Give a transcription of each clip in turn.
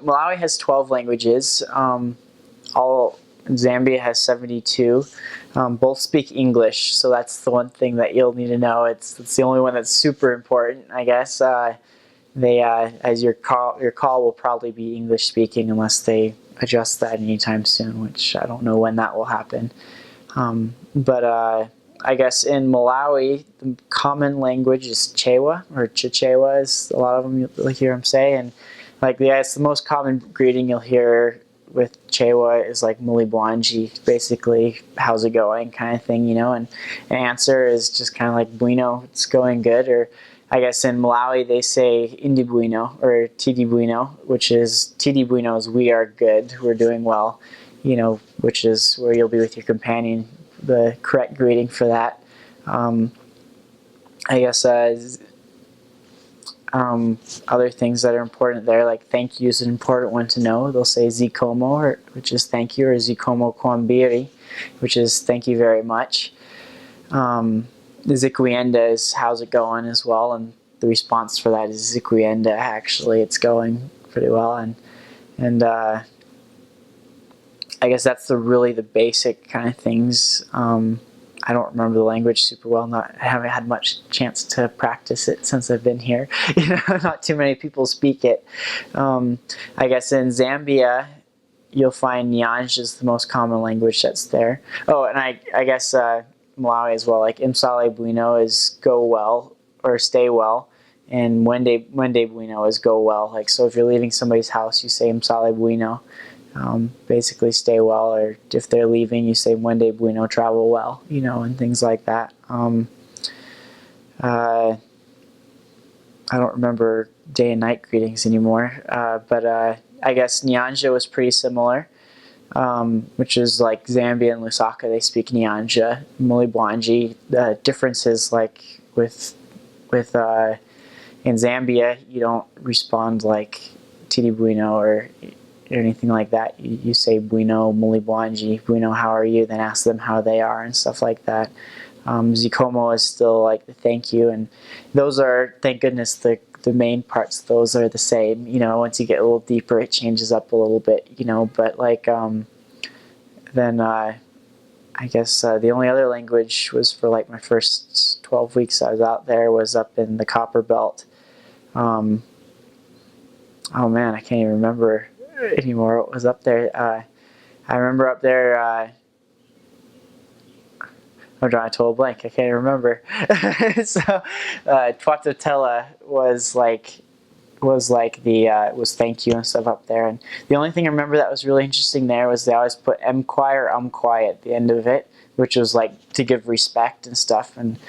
Malawi has 12 languages. All Zambia has 72. Both speak English, so that's the one thing that you'll need to know. It's the only one that's super important, I guess. They as your call will probably be English speaking unless they adjust that anytime soon, which I don't know when that will happen. But I guess in Malawi, the common language is Chewa, or Chichewa, as a lot of them you'll hear them say. And like, yeah, it's the most common greeting you'll hear with Chewa is like Mulibwanji, basically, how's it going, kind of thing, and an answer is just kind of like Bueno, it's going good. Or I guess in Malawi they say Indi Bueno or Tidi Bueno, which is Tidi Bueno is we are good, we're doing well, which is where you'll be with your companion. The correct greeting for that. I guess other things that are important there, like thank you is an important one to know. They'll say Zikomo, which is thank you, or Zikomo Kwambiri, which is thank you very much. Zikuienda is how's it going as well, and the response for that is Zikuienda, actually, it's going pretty well. And I guess that's really the basic kind of things. I don't remember the language super well. I haven't had much chance to practice it since I've been here. Not too many people speak it. I guess in Zambia, you'll find Nyanja is the most common language that's there. Oh, and I guess Malawi as well. Like Imsale Bueno is go well or stay well, and Mwende Bueno is go well. Like, so if you're leaving somebody's house, you say Imsale Bueno. Basically stay well, or if they're leaving you say Mwende Bueno, travel well, and things like that. I don't remember day and night greetings anymore, but I guess Nyanja was pretty similar, which is like Zambia and Lusaka, they speak Nyanja. Mulibwanji, the difference is like with in Zambia, you don't respond like Tidi Bueno or anything like that. You say Bueno, Mulibwanji, Bueno, how are you? Then ask them how they are and stuff like that. Zikomo is still like the thank you, and those are, thank goodness, the main parts. Those are the same. Once you get a little deeper, it changes up a little bit. But like then I guess the only other language was for like my first 12 weeks I was out there was up in the Copper Belt. Oh man, I can't even remember anymore what was up there. I remember up there, I'm drawing a total blank, I can't even remember. So Twatotela was thank you and stuff up there. And the only thing I remember that was really interesting there was they always put mquai or umquai at the end of it, which was like to give respect and stuff. And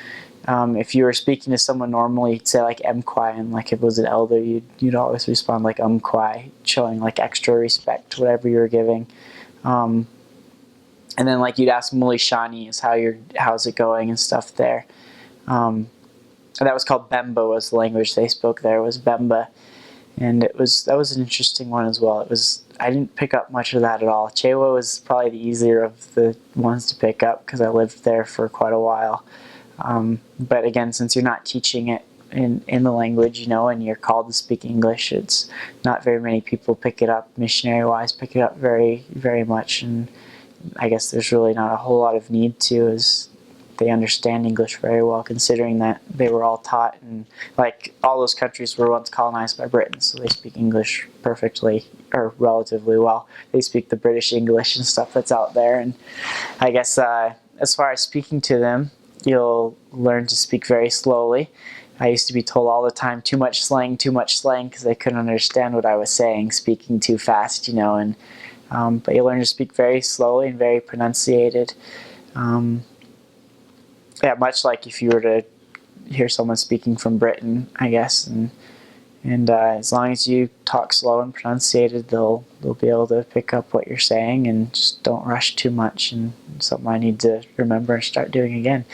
if you were speaking to someone normally, you'd say like mquai, and like if it was an elder, you'd always respond like umquai, showing like extra respect to whatever you were giving. And then like you'd ask Mulishani is how's it going and stuff there. And that was called Bemba, was the language they spoke there, was Bemba. And that was an interesting one as well. I didn't pick up much of that at all. Chewa was probably the easier of the ones to pick up because I lived there for quite a while. But again, since you're not teaching it in the language, and you're called to speak English, it's not very many people pick it up, missionary-wise, pick it up very, very much. And I guess there's really not a whole lot of need to, as they understand English very well, considering that they were all taught, and like all those countries were once colonized by Britain, so they speak English perfectly, or relatively well. They speak the British English and stuff that's out there. And I guess as far as speaking to them, you'll learn to speak very slowly. I used to be told all the time, too much slang, because they couldn't understand what I was saying, speaking too fast, and but you learn to speak very slowly and very pronunciated. Yeah, much like if you were to hear someone speaking from Britain, I guess, and as long as you talk slow and pronunciated, they'll be able to pick up what you're saying, and just don't rush too much. And something I need to remember and start doing again,